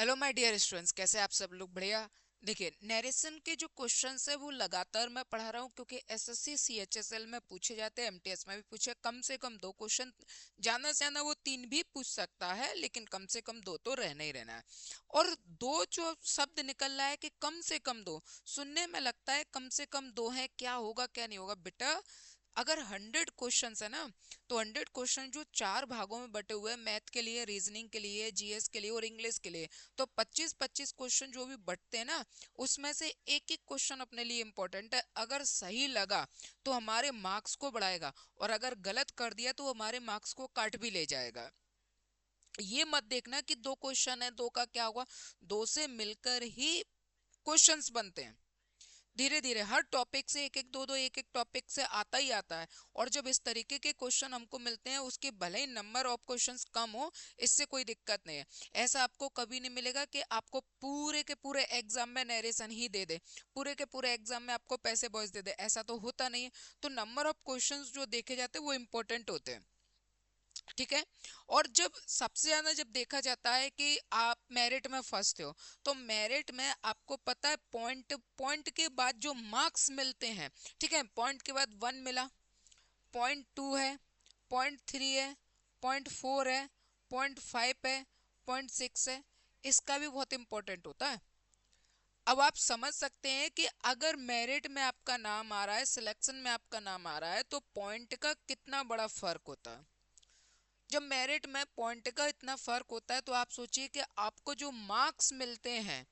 Hello my dear students, कैसे आप सब लोग? बढ़िया। देखिए, नरेशन के जो क्वेश्चंस है वो लगातार मैं पढ़ा रहा हूँ क्योंकि एसएससी सीएचएसएल में पूछे जाते हैं, एमटीएस में भी पूछे। कम से कम दो क्वेश्चन, ज्यादा से ज्यादा वो तीन भी पूछ सकता है, लेकिन कम से कम दो तो रहना ही रहना है। और दो जो शब्द निकल रहा है कि कम से कम दो, सुनने में लगता है कम से कम दो है, क्या होगा क्या नहीं होगा। बेटा, अगर 100 क्वेश्चन है ना, तो 100 क्वेश्चन जो चार भागों में बटे हुए हैं, मैथ के लिए, रीजनिंग के लिए, जीएस के लिए और इंग्लिश के लिए, तो 25-25 क्वेश्चन जो भी बटते हैं ना, उसमें से एक एक क्वेश्चन अपने लिए इंपॉर्टेंट है। अगर सही लगा तो हमारे मार्क्स को बढ़ाएगा, और अगर गलत कर दिया तो हमारे मार्क्स को काट भी ले जाएगा। ये मत देखना कि दो क्वेश्चन है, दो का क्या होगा। दो से मिलकर ही क्वेश्चंस बनते हैं। धीरे धीरे हर टॉपिक से एक एक दो दो, एक एक टॉपिक से आता ही आता है। और जब इस तरीके के क्वेश्चन हमको मिलते हैं, उसके भले ही नंबर ऑफ क्वेश्चंस कम हो, इससे कोई दिक्कत नहीं है। ऐसा आपको कभी नहीं मिलेगा कि आपको पूरे के पूरे एग्जाम में नरेशन ही दे दे, पूरे के पूरे एग्जाम में आपको पैसे बॉयज दे दे, ऐसा तो होता नहीं है। तो नंबर ऑफ क्वेश्चंस जो देखे जाते हैं वो इंपॉर्टेंट होते हैं। ठीक है। और जब सबसे ज्यादा जब देखा जाता है कि आप मेरिट में फंसते हो, तो मेरिट में आपको पता है पॉइंट पॉइंट के बाद जो मार्क्स मिलते हैं। ठीक है, पॉइंट के बाद 1 मिला, .2 है, .3 है, .4 है, .5 है, .6 है। इसका भी बहुत इंपॉर्टेंट होता है। अब आप समझ सकते हैं कि अगर मेरिट में आपका नाम आ रहा है, सिलेक्शन में आपका नाम आ रहा है, तो पॉइंट का कितना बड़ा फर्क होता है। जब मेरिट में पॉइंट का इतना फर्क होता है, तो आप सोचिए कि आपको जो मार्क्स मिलते हैं,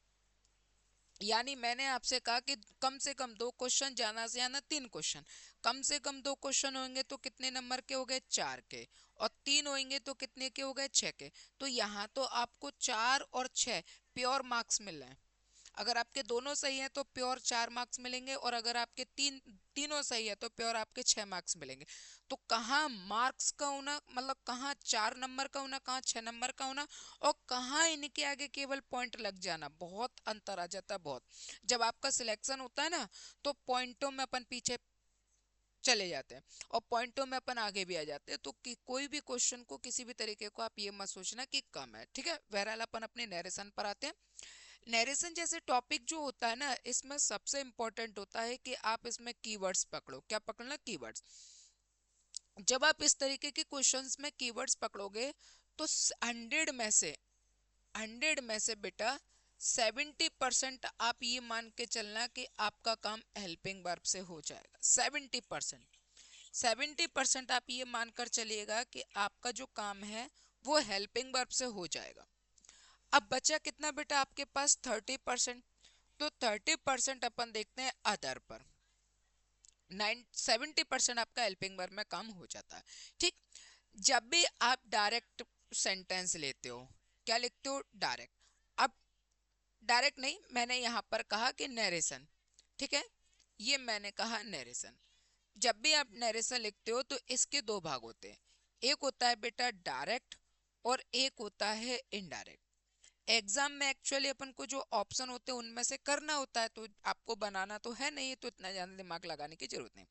यानी मैंने आपसे कहा कि कम से कम दो क्वेश्चन, ज्यादा से ज्यादा तीन क्वेश्चन। कम से कम दो क्वेश्चन होंगे तो कितने नंबर के हो गए? 4 के। और तीन होंगे तो कितने के हो गए? 6 के। तो यहाँ तो आपको 4 और 6 प्योर मार्क्स मिल रहे हैं। अगर आपके दोनों सही है तो प्योर 4 मार्क्स मिलेंगे, और अगर आपके तीनों सही है तो प्योर आपके 6 मार्क्स मिलेंगे। तो कहाँ मार्क्स का होना, मतलब कहाँ 4 नंबर का होना, कहाँ 6 नंबर का होना, और कहाँ इनके आगे केवल पॉइंट लग जाना, बहुत अंतर आ जाता है, बहुत। जब आपका सिलेक्शन होता है ना, तो पॉइंटों में अपन पीछे चले जाते हैं, और पॉइंटों में अपन आगे भी आ जाते हैं। तो कोई भी क्वेश्चन को, किसी भी तरीके को आप ये मत सोचना कि कम है। ठीक है, बहरहाल अपन अपने नरेशन पर आते हैं। नरेशन जैसे टॉपिक जो होता है ना, इसमें सबसे इंपॉर्टेंट होता है कि आप इसमें कीवर्ड्स पकड़ो। क्या पकड़ना? कीवर्ड्स। जब आप इस तरीके के क्वेश्चंस में कीवर्ड्स पकड़ोगे, तो 100 में से बेटा 70% आप ये मान के चलना कि आपका काम हेल्पिंग वर्ब से हो जाएगा। 70%, 70% आप ये मानकर चलिएगा कि आपका जो काम है वो हेल्पिंग वर्ब से हो जाएगा। अब बचा कितना बेटा आपके पास? 30%। तो 30% अपन देखते हैं अदर पर। 70% आपका हेल्पिंग वर्ब में काम हो जाता है। ठीक। जब भी आप डायरेक्ट सेंटेंस लेते हो, क्या लिखते हो? डायरेक्ट। अब डायरेक्ट नहीं, मैंने यहां पर कहा कि नरेशन। ठीक है, ये मैंने कहा नरेशन। जब भी आप नरेशन लिखते हो तो इसके दो भाग होते हैं। एक होता है बेटा डायरेक्ट, और एक होता है इनडायरेक्ट। एग्जाम में एक्चुअली अपन को जो ऑप्शन होते हैं उनमें से करना होता है, तो आपको बनाना तो है नहीं, तो इतना ज्यादा दिमाग लगाने की जरूरत नहीं।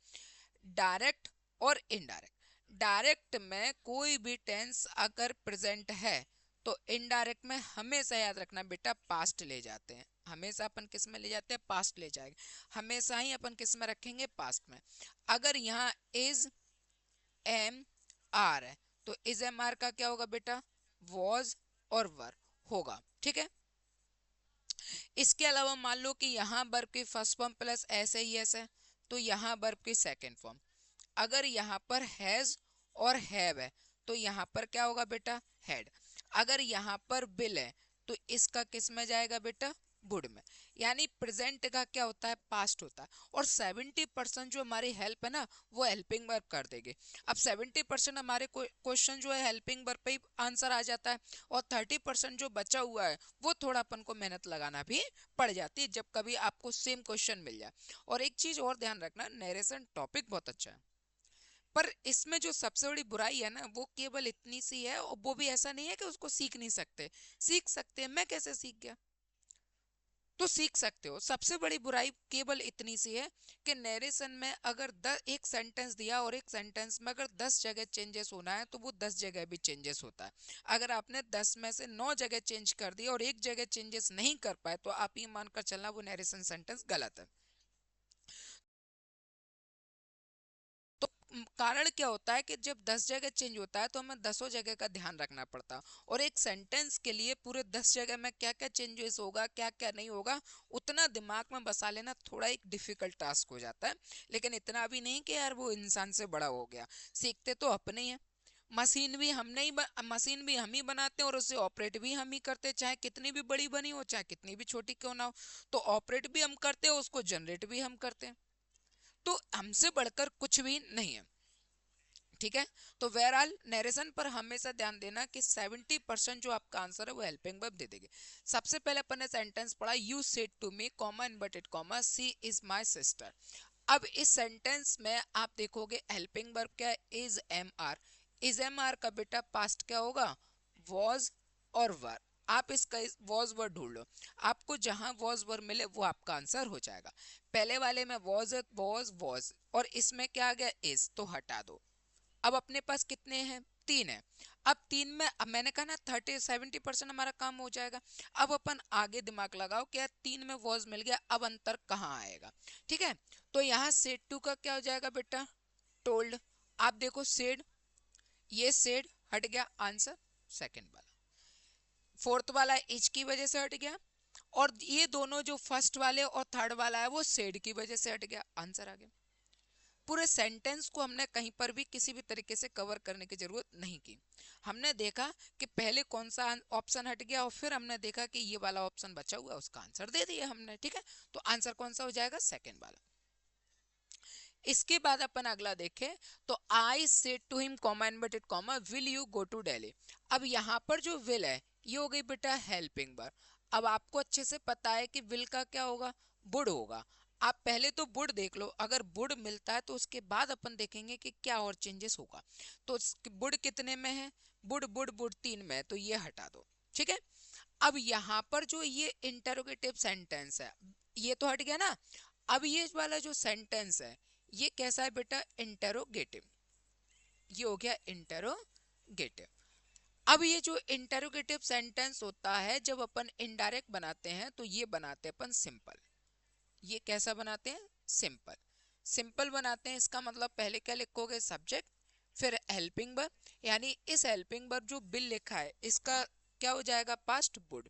डायरेक्ट और इनडायरेक्ट। डायरेक्ट में कोई भी टेंस अगर प्रेजेंट है, तो इनडायरेक्ट में हमेशा याद रखना बेटा पास्ट ले जाते हैं। हमेशा अपन किस में ले जाते हैं? पास्ट ले जाएंगे। हमेशा ही अपन किस में रखेंगे? पास्ट में। अगर यहाँ इज एम आर है, तो इज एम आर का क्या होगा बेटा? वॉज और वर होगा। ठीक है। इसके अलावा मान लो कि यहाँ वर्ब की फर्स्ट फॉर्म प्लस एस है, यस है, तो यहाँ वर्ब की सेकंड फॉर्म। अगर यहाँ पर हैज और हैव है, तो यहाँ पर क्या होगा बेटा? हैड। अगर यहाँ पर बिल है, तो इसका किस में जाएगा बेटा? वुड में। यानी प्रेजेंट का क्या होता है? पास्ट होता है। और 70% जो हमारी हेल्प है ना, वो हेल्पिंग वर्ब कर देगी। अब 70% हमारे क्वेश्चन जो है हेल्पिंग वर्ब पे ही आंसर आ जाता है, और 30% जो बचा हुआ है वो थोड़ा अपन को मेहनत लगाना भी पड़ जाती है, जब कभी आपको सेम क्वेश्चन मिल जाए। और एक चीज और ध्यान रखना, नरेशन टॉपिक बहुत अच्छा है, पर इसमें जो सबसे बड़ी बुराई है ना, वो केवल इतनी सी है, और वो भी ऐसा नहीं है कि उसको सीख नहीं सकते। सीख सकते हैं। मैं कैसे सीख गया? तो सीख सकते हो। सबसे बड़ी बुराई केवल इतनी सी है कि नरेशन में अगर एक सेंटेंस दिया और एक सेंटेंस में अगर 10 जगह चेंजेस होना है तो वो 10 जगह भी चेंजेस होता है। अगर आपने 10 में से 9 जगह चेंज कर दिया और एक जगह चेंजेस नहीं कर पाए तो आप ये मानकर चलना वो नरेशन सेंटेंस गलत है। तो कारण क्या होता है कि जब 10 जगह चेंज होता है तो हमें 10 जगह का ध्यान रखना पड़ता है, और एक सेंटेंस के लिए पूरे 10 जगह में क्या क्या चेंजेस होगा क्या क्या नहीं होगा उतना दिमाग में बसा लेना थोड़ा एक डिफिकल्ट टास्क हो जाता है। लेकिन इतना भी नहीं कि यार वो इंसान से बड़ा हो गया, सीखते तो अपने ही है। मशीन भी हमने ही मशीन भी हम ही बनाते हैं और उसे ऑपरेट भी हम ही करते हैं, चाहे कितनी भी बड़ी बनी हो चाहे कितनी भी छोटी क्यों ना हो। तो ऑपरेट भी हम करते हैं, उसको जनरेट भी हम करते हैं। तो हमसे बढ़कर कुछ भी नहीं है। ठीक है। तो वेरऑल नरेशन पर हमेशा ध्यान देना कि 70% जो आपका आंसर है वो हेल्पिंग वर्ब दे देंगे। सबसे पहले अपन ने सेंटेंस पढ़ा, you said to me comma inverted comma C is my sister. अब इस सेंटेंस में आप देखोगे हेल्पिंग वर्ब क्या है, is am are. Is am are का बेटा पास्ट क्या होगा, वॉज और वर। आप इसका वॉज वर्ड ढूंढ लो, आपको जहां वॉज वर्ड मिले वो आपका आंसर हो जाएगा। पहले वाले में वॉज और इसमें क्या आ गया इज, तो हटा दो। अब अपने पास कितने हैं, तीन है। अब तीन में अब मैंने कहा ना 70% हमारा काम हो जाएगा। अब अपन आगे दिमाग लगाओ कि यार तीन में वॉज मिल गया, अब अंतर कहाँ आएगा। ठीक है। तो यहाँ सेड टू का क्या हो जाएगा बेटा, टोल्ड। आप देखो सेड, ये सेड हट गया आंसर सेकंड वाला। फोर्थ वाला इज की वजह से हट गया, और ये दोनों जो फर्स्ट वाले और थर्ड वाला है वो सेड की वजह से हट गया, आंसर आ गया। पूरे सेंटेंस को हमने कहीं पर भी किसी भी तरीके से कवर करने की जरूरत नहीं की। हमने देखा कि पहले कौन सा ऑप्शन हट गया और फिर हमने देखा कि ये वाला ऑप्शन बचा हुआ है, उसका आंसर दे दिया हमने। ठीक है। तो आंसर कौन सा हो जाएगा, सेकंड वाला। इसके बाद अपन अगला देखें तो I said to him comma inverted comma will you go to Delhi. अब यहाँ पर जो विल है ये हो गई बेटा हेल्पिंग वर्ब। अब आपको अच्छे से पता है कि विल का क्या होगा, वुड होगा। आप पहले तो वुड देख लो, अगर वुड मिलता है तो उसके बाद अपन देखेंगे कि क्या और चेंजेस होगा। तो वुड कितने में है, वुड वुड वुड तीन में है, तो ये हटा दो। ठीक है। अब यहाँ पर जो ये इंटरोगेटिव सेंटेंस है ये तो हट गया ना। अब ये वाला जो सेंटेंस है ये कैसा है बेटा, इंटरोगेटिव। ये हो गया इंटरोगेटिव। अब ये जो इंटरोगेटिव सेंटेंस होता है जब अपन इनडायरेक्ट बनाते हैं तो ये बनाते हैं अपन सिंपल। ये कैसा बनाते हैं, सिंपल। सिंपल बनाते हैं इसका मतलब पहले क्या लिखोगे, सब्जेक्ट, फिर हेल्पिंग वर्ब, यानी इस हेल्पिंग वर्ब जो बिल लिखा है इसका क्या हो जाएगा, पास्ट वुड।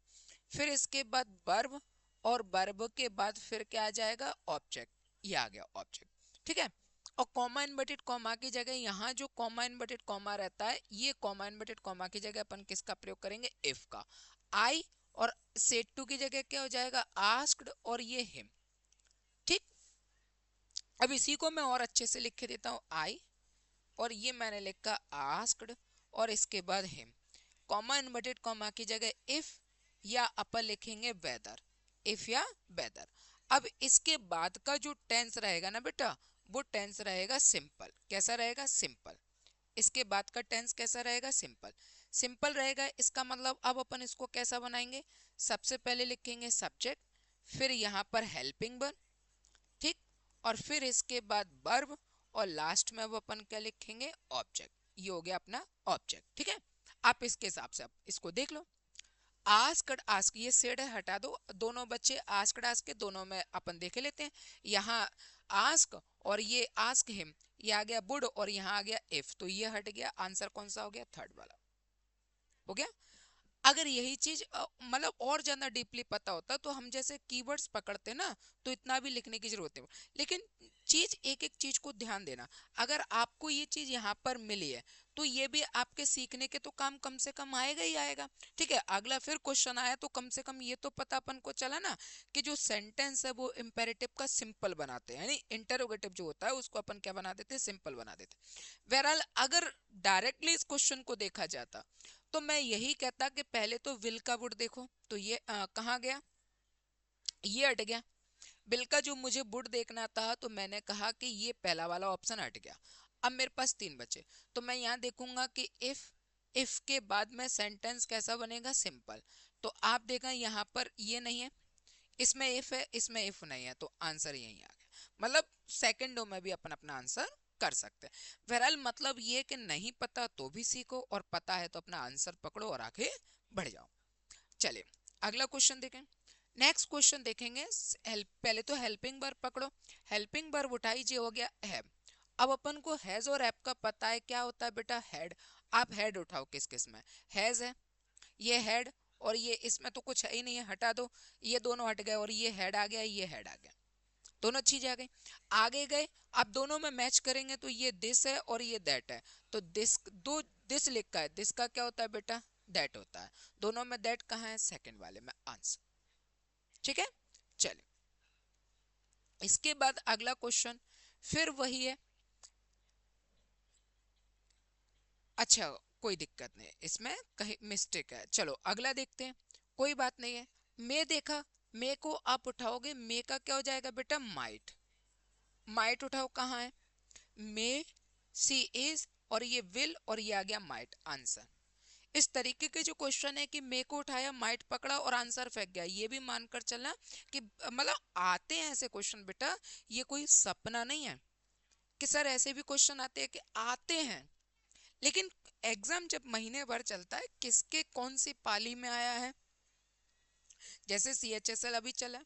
फिर इसके बाद वर्ब, और वर्ब के बाद फिर क्या आ जाएगा, ऑब्जेक्ट। ये आ गया ऑब्जेक्ट। ठीक है। और कॉमा इनवर्टेड कॉमा की जगह यहाँ जो कॉमा इनवर्टेड कॉमा रहता है ये कॉमा इनवर्टेड कॉमा की जगह अपन किसका प्रयोग करेंगे, इफ का। आई और सेड टू की जगह क्या हो जाएगा, आस्क्ड, और ये हिम। ठीक। अब इसी को मैं और अच्छे से लिख के देता हूं, आई और ये मैंने लिखा आस्क्ड और इसके बाद हिम। कॉमा इनवर्टेड कॉमा की जगह इफ या अपन लिखेंगे वेदर, इफ या वेदर। अब इसके बाद का जो टेंस रहेगा ना बेटा वो टेंस रहेगा सिंपल। कैसा रहेगा, सिंपल। इसके बाद का टेंस कैसा रहेगा, सिंपल। सिंपल रहेगा इसका मतलब अब अपन इसको कैसा बनाएंगे, सबसे पहले लिखेंगे सब्जेक्ट, फिर यहाँ पर हेल्पिंग वर्ब, ठीक, और फिर इसके बाद वर्ब, और लास्ट में अब अपन क्या लिखेंगे, ऑब्जेक्ट। ये हो गया अपना ऑब्जेक्ट। ठीक है। आप इसके हिसाब से आप इसको देख लो। आस्क्ड आस्क, ये सेड है हटा दो, दोनों बच्चे आस्क्ड आस्क के दोनों में अपन देख लेते हैं। यहाँ आस्क और ये आस्क हिम, ये आ गया वुड और यहाँ आ गया इफ, तो ये हट गया। आंसर कौन सा हो गया, थर्ड वाला हो गया। अगर यही चीज मतलब और ज्यादा डीपली पता होता तो हम जैसे कीवर्ड्स पकड़ते ना तो इतना भी लिखने की जरूरत है। लेकिन चीज एक एक चीज को ध्यान देना, अगर आपको ये चीज यहाँ पर मिली है तो ये भी आपके सीखने के तो काम कम से कम आएगा ही आएगा। ठीक है। अगला फिर क्वेश्चन आया तो कम से कम ये तो पता अपन को चला ना कि जो सेंटेंस है वो इंपेरेटिव का सिंपल बनाते हैं, यानी इंटरोगेटिव जो होता है उसको अपन क्या बना देते हैं, सिंपल बना देते हैं। बहरहाल अगर डायरेक्टली इस क्वेश्चन को देखा जाता तो मैं यही कहता कि पहले तो विल का वुड देखो, तो ये कहाँ गया, ये हट गया। बिल का जो मुझे वुड देखना था तो मैंने कहा कि ये पहला वाला ऑप्शन हट गया। अब मेरे पास तीन बचे, तो मैं यहाँ देखूंगा कि इफ के बाद में सेंटेंस कैसा बनेगा, सिंपल। तो आप देखा यहाँ पर ये नहीं है, इसमें इफ है, इसमें इफ नहीं है, तो आंसर यही आ गया। मतलब सेकंडों में भी अपन अपना आंसर कर सकते हैं। बहरहाल मतलब ये कि नहीं पता तो भी सीखो, और पता है तो अपना आंसर पकड़ो और आगे बढ़ जाओ। चलिए अगला क्वेश्चन देखें। नेक्स्ट क्वेश्चन देखेंगे। हेल्प, पहले तो हेल्पिंग वर्ब पकड़ो। हेल्पिंग वर्ब उठाई जी, हो गया है। अब अपन को हैज और हैव का पता है, क्या होता है बेटा, हेड। आप हेड उठाओ, किस किस में हैज है, ये हेड, और ये इसमें तो कुछ है ही नहीं है, हटा दो, ये दोनों हट गए, और ये हेड आ गया, ये हेड आ गया, दोनों चीज आ गई। आगे गए, अब दोनों में मैच करेंगे तो ये दिस है और ये दैट है, तो दिस, दो दिस लिखा है, दिस का क्या होता है बेटा, दैट होता है। दोनों में दैट कहाँ है, सेकंड वाले में, आंसर। ठीक है, चलिए इसके बाद अगला क्वेश्चन फिर वही है। अच्छा, कोई दिक्कत नहीं, इसमें कहीं मिस्टेक है, चलो अगला देखते हैं। कोई बात नहीं है। मे देखा, मे को आप उठाओगे, मे का क्या हो जाएगा बेटा, माइट। माइट उठाओ, कहाँ है, मे, सी इज, और ये विल, और ये आ गया माइट, आंसर। इस तरीके के जो क्वेश्चन है कि मे को उठाया, माइट पकड़ा और आंसर फेंक गया, ये भी मानकर चलना कि मतलब आते हैं ऐसे क्वेश्चन बेटा, ये कोई सपना नहीं है कि सर ऐसे भी क्वेश्चन आते हैं, कि आते हैं। लेकिन एग्जाम जब महीने भर चलता है, किसके कौन सी पाली में आया है, जैसे CHSL अभी चला,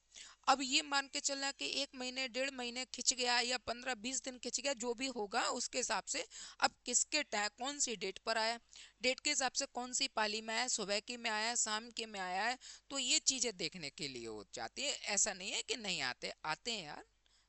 अब ये मान के चलना कि 1 महीने 1.5 महीने खिंच गया, या 15-20 दिन खिंच गया, जो भी होगा उसके हिसाब से, अब किसके कौन सी डेट पर आया, डेट के हिसाब से कौन सी पाली में आया, सुबह की में आया, शाम के में आया है, तो ये चीजें देखने के लिए हो जाती है। ऐसा नहीं है कि नहीं आते, आते हैं यार,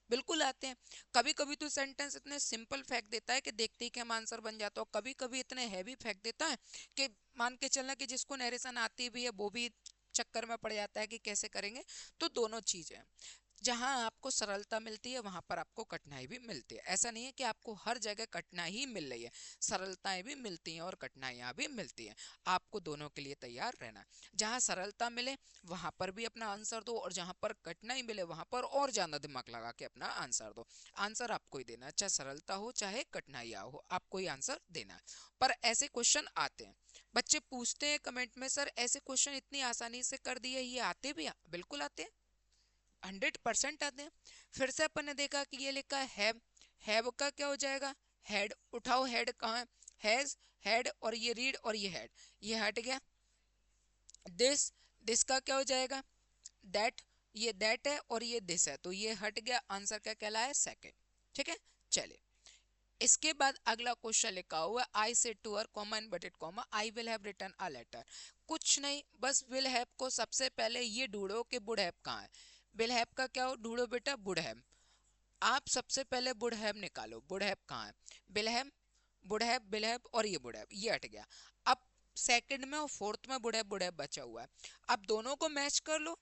बिल्कुल आते हैं। कभी कभी तो सेंटेंस इतने सिंपल फेंक देता है कि देखते ही कि हम आंसर बन जाता हो, कभी कभी इतने हैवी फेंक देता है कि मान के चलना कि जिसको नरेशन आती भी है वो भी चक्कर में पड़ जाता है कि कैसे करेंगे। तो दोनों चीजें, जहां आपको सरलता मिलती है वहां पर आपको कठिनाई भी मिलती है। ऐसा नहीं है कि आपको हर जगह कठिनाई ही मिल रही है, सरलताएं भी मिलती हैं और कठिनाइयां भी मिलती हैं। आपको दोनों के लिए तैयार रहना है। जहां सरलता मिले वहां पर भी अपना आंसर दो, और जहां पर कठिनाई मिले वहां पर और ज्यादा दिमाग लगा के अपना आंसर दो। आंसर आपको ही देना है, चाहे सरलता हो चाहे कठिनाइयां हो, आपको ही आंसर देना है। पर ऐसे क्वेश्चन आते हैं, बच्चे पूछते हैं कमेंट में, सर ऐसे क्वेश्चन इतनी आसानी से कर दिए, ये आते भी बिल्कुल आते हैं, 100% आते हैं। फिर से अपन ने देखा कि ये लिखा है हैव का क्या हो जाएगा, हेड। उठाओ, हेड कहाँ है, हैज, हेड, और ये रीड, और ये हेड, ये हट गया। दिस, दिस का क्या हो जाएगा, दैट, ये दैट है और ये दिस है, तो ये हट गया, आंसर क्या कहलाया, सेकंड। ठीक है, चलिए इसके बाद अगला क्वेश्चन लिखा हुआ, I said to her, comma inverted comma, I will have written a letter. कुछ नहीं, बस विल हैव को सबसे पहले ये ढूंढो कि वुड हैव कहाँ है। विल हैव का क्या हो, ढूंढो बेटा, वुड हैव। आप सबसे पहले वुड हैव निकालो, वुड हैव कहाँ है, will have, would have, will have, और ये वुड हैव, ये हट गया। अब सेकंड में और फोर्थ में वुड हैव बचा हुआ है। अब दोनों को मैच कर लो,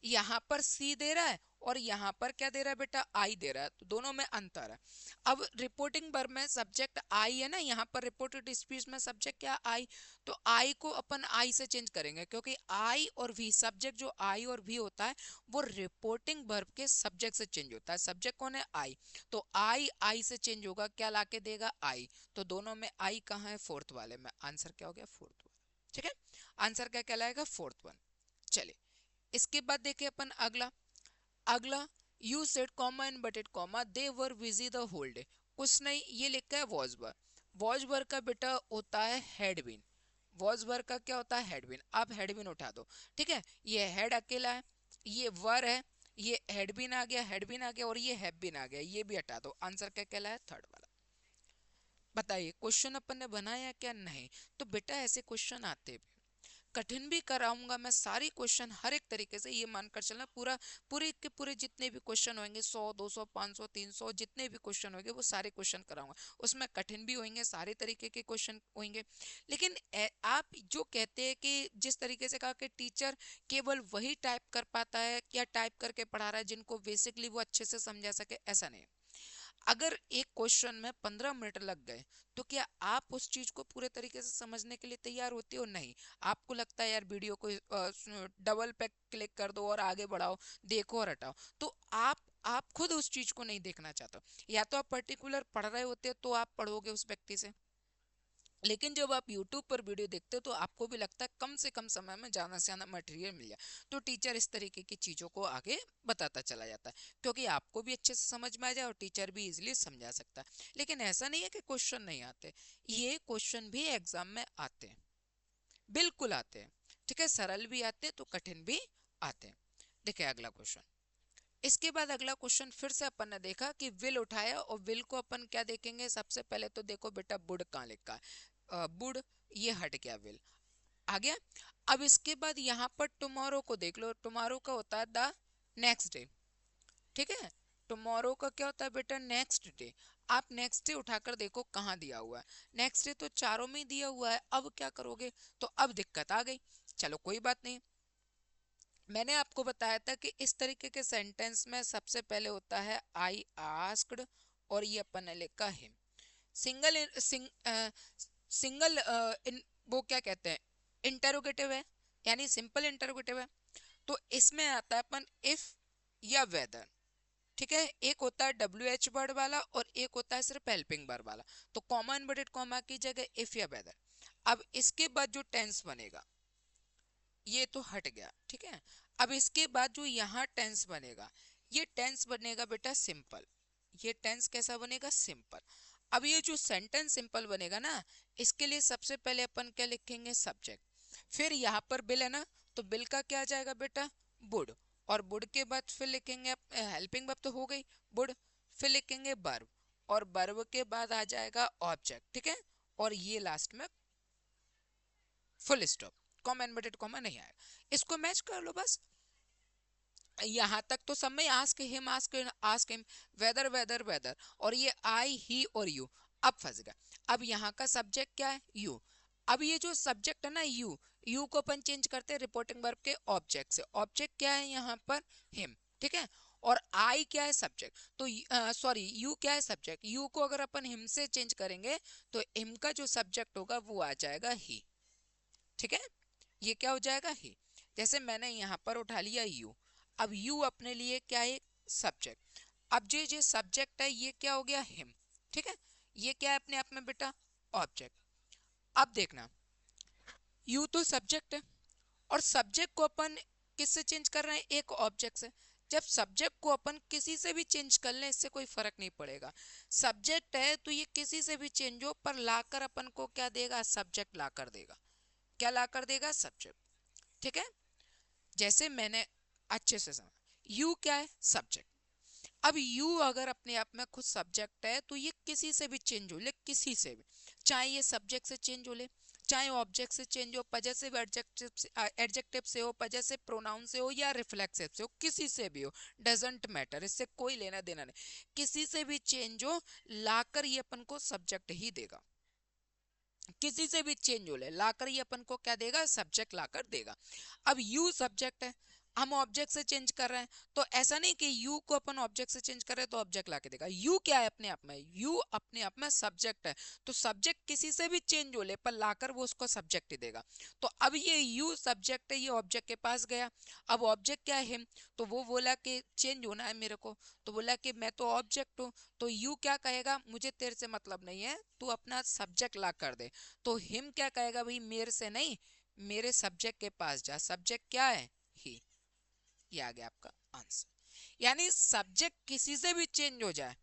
यहाँ पर सी दे रहा है और यहाँ पर क्या दे रहा है बेटा, आई दे रहा है, तो दोनों में अंतर है। अब रिपोर्टिंग वर्ब में सब्जेक्ट आई है ना, यहाँ पर रिपोर्टेड स्पीच में सब्जेक्ट क्या, आई। तो आई को अपन आई से चेंज करेंगे, क्योंकि आई और वी, सब्जेक्ट जो आई और वी होता है वो रिपोर्टिंग वर्ब के सब्जेक्ट से चेंज होता है। सब्जेक्ट कौन है, आई, तो आई से चेंज होगा, क्या लाके देगा, आई। तो दोनों में आई कहाँ है, फोर्थ वाले में, आंसर क्या हो गया, फोर्थ वाला। ठीक है, आंसर क्या कहलाएगा, फोर्थ वन। चलिए इसके बाद देखिए अपन अगला। अगला, you said comma inverted comma, they were busy the whole day. कुछ नहीं, ये लिखा है वॉज वर। वॉज वर का बेटा होता है हेड बीन। वॉज वर का क्या होता है, हेड बीन। आप हेड बीन उठा दो, ठीक है, ये हेड अकेला है, ये वर है, ये हेड बीन आ गया, हेड बीन आ गया, और ये हैव बीन आ गया, ये भी हटा दो, आंसर क्या कहला है, थर्ड वाला। बताइए क्वेश्चन अपन ने बनाया क्या, नहीं। तो बेटा ऐसे क्वेश्चन आते भी, कठिन भी कराऊंगा मैं, सारी क्वेश्चन हर एक तरीके से, ये मानकर चलना पूरा, पूरे के पूरे जितने भी क्वेश्चन होंगे, 100 200 500 300 जितने भी क्वेश्चन होंगे वो सारे क्वेश्चन कराऊंगा। उसमें कठिन भी होंगे, सारे तरीके के क्वेश्चन होंगे। लेकिन आप जो कहते हैं कि जिस तरीके से कहा कि टीचर केवल वही टाइप कर पाता है या टाइप करके पढ़ा रहा है जिनको बेसिकली वो अच्छे से समझा सके, ऐसा नहीं। अगर एक क्वेश्चन में 15 मिनट लग गए, तो क्या आप उस चीज को पूरे तरीके से समझने के लिए तैयार होते हो, नहीं। आपको लगता है यार वीडियो को डबल पे क्लिक कर दो और आगे बढ़ाओ, देखो और हटाओ, तो आप खुद उस चीज को नहीं देखना चाहते हो। या तो आप पर्टिकुलर पढ़ रहे होते हो तो आप पढ़ोगे उस व्यक्ति से, लेकिन जब आप YouTube पर वीडियो देखते हो तो आपको भी लगता है कम से कम समय में ज्यादा से ज्यादा मटेरियल मिल जाए, तो टीचर इस तरीके की चीजों को आगे बताता चला जाता है, क्योंकि आपको भी अच्छे से समझ में आ जाए और टीचर भी इजिली समझा सकता है। लेकिन ऐसा नहीं है कि क्वेश्चन नहीं आते, ये क्वेश्चन भी एग्जाम में आते हैं, बिल्कुल आते हैं। ठीक है, सरल भी आते हैं तो कठिन भी आते हैं। देखिए अगला क्वेश्चन, इसके बाद अगला क्वेश्चन फिर से अपन ने देखा कि विल उठाया, और विल को अपन क्या देखेंगे, सबसे पहले तो देखो बेटा बुड कहाँ लिखा है, बुड, ये हट गया, विल आ गया। अब इसके बाद यहाँ पर टुमारो को देख लो, टुमारो का होता है द नेक्स्ट डे। ठीक है, टुमारो का क्या होता है बेटा, नेक्स्ट डे। आप नेक्स्ट डे उठाकर देखो कहाँ दिया हुआ है, नेक्स्ट डे तो चारों में दिया हुआ है, अब क्या करोगे, तो अब दिक्कत आ गई। चलो कोई बात नहीं, मैंने आपको बताया था कि इस तरीके के सेंटेंस में सबसे पहले होता है आई आस्क्ड, और ये अपन ने लिखा हिम। सिंगल सिंगल वो क्या कहते हैं, इंटरोगेटिव है, यानी सिंपल इंटरोगेटिव है, तो इसमें आता है अपन इफ या वेदर। ठीक है, एक होता है डब्ल्यू एच वर्ड वाला और एक होता है सिर्फ हेल्पिंग वर्ब वाला, तो कॉमा इन्वर्टेड कॉमा की जगह इफ या वेदर। अब इसके बाद जो टेंस बनेगा ये तो हट गया। ठीक है, अब इसके बाद जो यहाँ टेंस बनेगा, ये टेंस बनेगा बेटा सिंपल। ये टेंस कैसा बनेगा, सिंपल। अब ये जो सेंटेंस सिंपल बनेगा ना, इसके लिए सबसे पहले अपन क्या लिखेंगे, सब्जेक्ट। फिर यहाँ पर बिल है ना, तो बिल का क्या आ जाएगा बेटा, वुड। और वुड के बाद फिर लिखेंगे हेल्पिंग वर्ब तो हो गई वुड, फिर लिखेंगे वर्ब, और वर्ब के बाद आ जाएगा ऑब्जेक्ट। ठीक है, और ये लास्ट में full stop, comma inverted comma नहीं आएगा, इसको मैच कर लो बस। यहाँ तक तो सब में ask him, ask him, whether whether whether, और ये आई ही और यू। अब फंस गया, अब यहाँ का सब्जेक्ट क्या है, यू। अब ये जो सब्जेक्ट है ना यू, यू को अपन चेंज करते हैं रिपोर्टिंग वर्ब के ऑब्जेक्ट से, ऑब्जेक्ट क्या है यहाँ पर, हिम। ठीक है, और आई क्या है, सब्जेक्ट, तो सॉरी यू क्या है, सब्जेक्ट, यू को अगर अपन हिम से चेंज करेंगे तो हिम का जो सब्जेक्ट होगा वो आ जाएगा ही। ठीक है, ये क्या हो जाएगा, ही। जैसे मैंने यहाँ पर उठा लिया यू, अब यू अपने लिए क्या है, सब्जेक्ट। अब जो सब्जेक्ट है ये क्या हो गया, हिम। ठीक है, ये क्या है अपने आप में बेटा, ऑब्जेक्ट। अब देखना, यू तो सब्जेक्ट है, और सब्जेक्ट को अपन किससे चेंज कर रहे हैं, एक ऑब्जेक्ट से। जब सब्जेक्ट को अपन किसी से भी चेंज कर लें इससे कोई फर्क नहीं पड़ेगा, सब्जेक्ट है तो ये किसी से भी चेंज हो, पर लाकर अपन को क्या देगा, सब्जेक्ट ला कर देगा। क्या ला कर देगा, सब्जेक्ट। ठीक है, जैसे मैंने अच्छे से समझ, यू क्या है, सब्जेक्ट। अब यू अगर अपने आप में खुद सब्जेक्ट है तो ये किसी से भी चेंज हो ले, किसी से भी, चाहे ये सब्जेक्ट से चेंज हो ले, चाहे ऑब्जेक्ट से चेंज हो, पजेसिव एडजेक्टिव से, एडजेक्टिव से हो, पजेसिव प्रोनाउन से हो, या रिफ्लेक्सिव से हो, किसी से भी हो, डजंट मैटर, इससे कोई लेना देना नहीं, किसी से भी चेंज हो, लाकर ये अपन को सब्जेक्ट ही देगा। किसी से भी चेंज हो ले, लाकर ये अपन को क्या देगा, सब्जेक्ट लाकर देगा। अब यू सब्जेक्ट है, हम ऑब्जेक्ट से चेंज कर रहे हैं, तो ऐसा नहीं कि यू को अपन ऑब्जेक्ट से चेंज कर रहे हैं तो ऑब्जेक्ट लाके देगा। यू क्या है अपने आप में, यू अपने आप में सब्जेक्ट है, तो सब्जेक्ट किसी से भी चेंज हो ले पर लाकर वो उसको सब्जेक्ट ही देगा। तो अब ये यू सब्जेक्ट है, ये ऑब्जेक्ट के पास गया, अब ऑब्जेक्ट क्या है, हिम, तो वो बोला कि चेंज होना है मेरे को, तो बोला कि मैं तो ऑब्जेक्ट हूँ, तो यू क्या कहेगा, मुझे तेरे से मतलब नहीं है, तू अपना सब्जेक्ट ला कर दे। तो हिम क्या कहेगा, भाई मेरे से नहीं, मेरे सब्जेक्ट के पास जा, सब्जेक्ट क्या है, ही। ये आ गया आपका आंसर। यानी सब्जेक्ट किसी से भी चेंज हो जाए,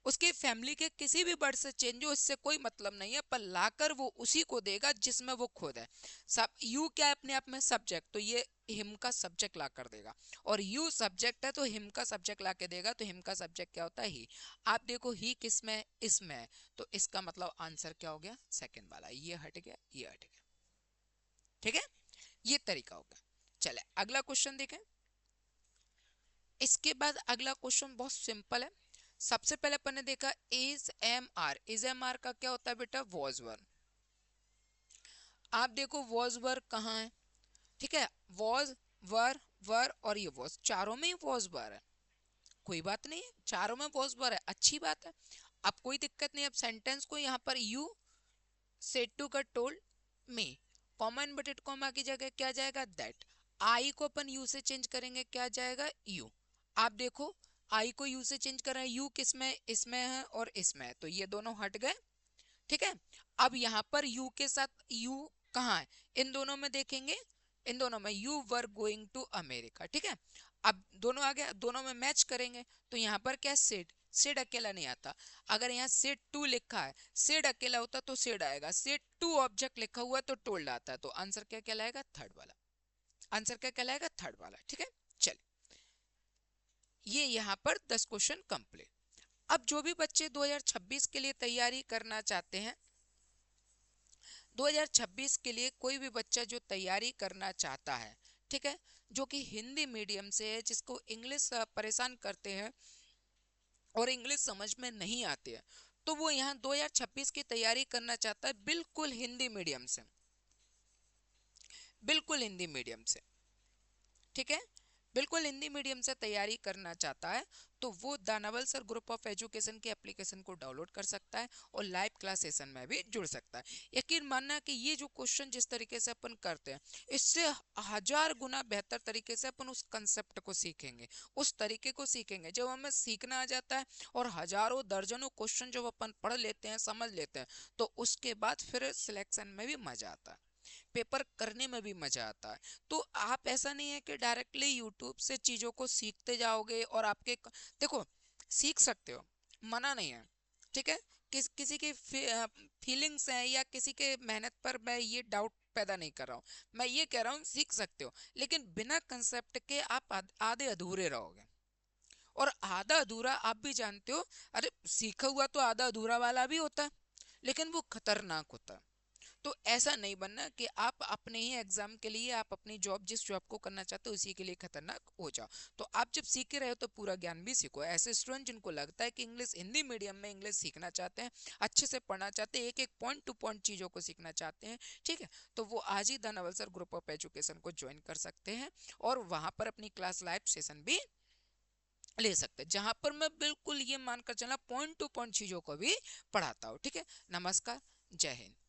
उसकी फैमिली के किसी भी वर्ड से चेंज हो, इससे कोई मतलब नहीं है, पर लाकर वो उसी को देगा जिसमें वो खुद है। सब यू क्या है अपने आप में, सब्जेक्ट, तो ये हिम का सब्जेक्ट ला कर देगा, और यू सब्जेक्ट है तो हिम का सब्जेक्ट ला के देगा, तो हिम का सब्जेक्ट क्या होता है, ही। आप देखो ही किस में, इसमें है, तो इसका मतलब आंसर क्या हो गया, सेकंड वाला, ये हट गया, ये हट गया। ठीक है, ये तरीका हो गया। चले अगला क्वेश्चन देखें। इसके बाद अगला क्वेश्चन बहुत सिंपल है। सबसे पहले अपन ने देखा is am are, is am are का क्या होता है बेटा, वॉज वर। आप देखो वॉज वर कहाँ है, ठीक है, वॉज, वर और ये वॉज, चारों में ही वॉज वर है, कोई बात नहीं है, चारों में वॉज वर है, अच्छी बात है। अब कोई दिक्कत नहीं, अब सेंटेंस को यहाँ पर यू सेड टू का told me, comma inverted comma की जगह क्या जाएगा, दैट। आई को अपन यू से चेंज करेंगे, क्या जाएगा, यू। आप देखो आई को यू से चेंज कर रहे हैं, यू किस में, इसमें है और इसमें है, तो ये दोनों हट गए। ठीक है, अब यहाँ पर यू के साथ यू कहाँ है, इन दोनों में देखेंगे, इन दोनों में you were going to America, ठीक है। अब दोनों आ गया, दोनों में मैच करेंगे तो यहाँ पर क्या, सेड, सेड अकेला नहीं आता। अगर यहाँ सेड टू लिखा है, सेड अकेला होता तो सेड आएगा, सेड टू ऑब्जेक्ट लिखा हुआ तो टोल्ड आता है, तो आंसर क्या कहलाएगा, थर्ड वाला। आंसर क्या कहलाएगा, थर्ड वाला, ठीक है। चलिए, ये यहाँ पर 10 क्वेश्चन कंप्लीट। अब जो भी बच्चे 2026 के लिए तैयारी करना चाहते हैं, 2026 के लिए कोई भी बच्चा जो तैयारी करना चाहता है, ठीक है, जो कि हिंदी मीडियम से है, जिसको इंग्लिश परेशान करते हैं और इंग्लिश समझ में नहीं आती है, तो वो यहाँ 2026 की तैयारी करना चाहता है बिल्कुल हिंदी मीडियम से, बिल्कुल हिंदी मीडियम से, ठीक है, बिल्कुल हिंदी मीडियम से तैयारी करना चाहता है, तो वो दानावल सर ग्रुप ऑफ एजुकेशन के एप्लीकेशन को डाउनलोड कर सकता है और लाइव क्लास सेशन में भी जुड़ सकता है। यकीन मानना कि ये जो क्वेश्चन जिस तरीके से अपन करते हैं, इससे 1000 गुना बेहतर तरीके से अपन उस कंसेप्ट को सीखेंगे, उस तरीके को सीखेंगे। जब हमें सीखना आ जाता है और हजारों दर्जनों क्वेश्चन जब अपन पढ़ लेते हैं, समझ लेते हैं, तो उसके बाद फिर सिलेक्शन में भी मजा आता है, पेपर करने में भी मजा आता है। तो आप, ऐसा नहीं है कि डायरेक्टली यूट्यूब से चीजों को सीखते जाओगे और आपके, देखो सीख सकते हो, मना नहीं है, ठीक है, किसी की फीलिंग्स हैं या किसी के मेहनत पर मैं ये डाउट पैदा नहीं कर रहा हूँ, मैं ये कह रहा हूँ सीख सकते हो, लेकिन बिना कंसेप्ट के आप आधे अधूरे रहोगे। और आधा अधूरा आप भी जानते हो, अरे सीखा हुआ तो आधा अधूरा वाला भी होता है, लेकिन वो खतरनाक होता है। तो ऐसा नहीं बनना कि आप अपने ही एग्जाम के लिए, आप अपनी जॉब, जिस जॉब को करना चाहते हो उसी के लिए खतरनाक हो जाओ। तो आप जब सीख रहे हो तो पूरा ज्ञान भी सीखो। ऐसे स्टूडेंट जिनको लगता है कि इंग्लिश, हिंदी मीडियम में इंग्लिश सीखना चाहते हैं, अच्छे से पढ़ना चाहते हैं, एक एक पॉइंट टू पॉइंट चीज़ों को सीखना चाहते हैं, ठीक है, तो वो आज ही द नवलसर ग्रुप ऑफ एजुकेशन को ज्वाइन कर सकते हैं और वहां पर अपनी क्लास लाइव सेशन भी ले सकते हैं, जहां पर मैं बिल्कुल ये मानकर चलना पॉइंट टू पॉइंट चीजों को भी पढ़ाता हूँ, ठीक है। नमस्कार, जय हिंद।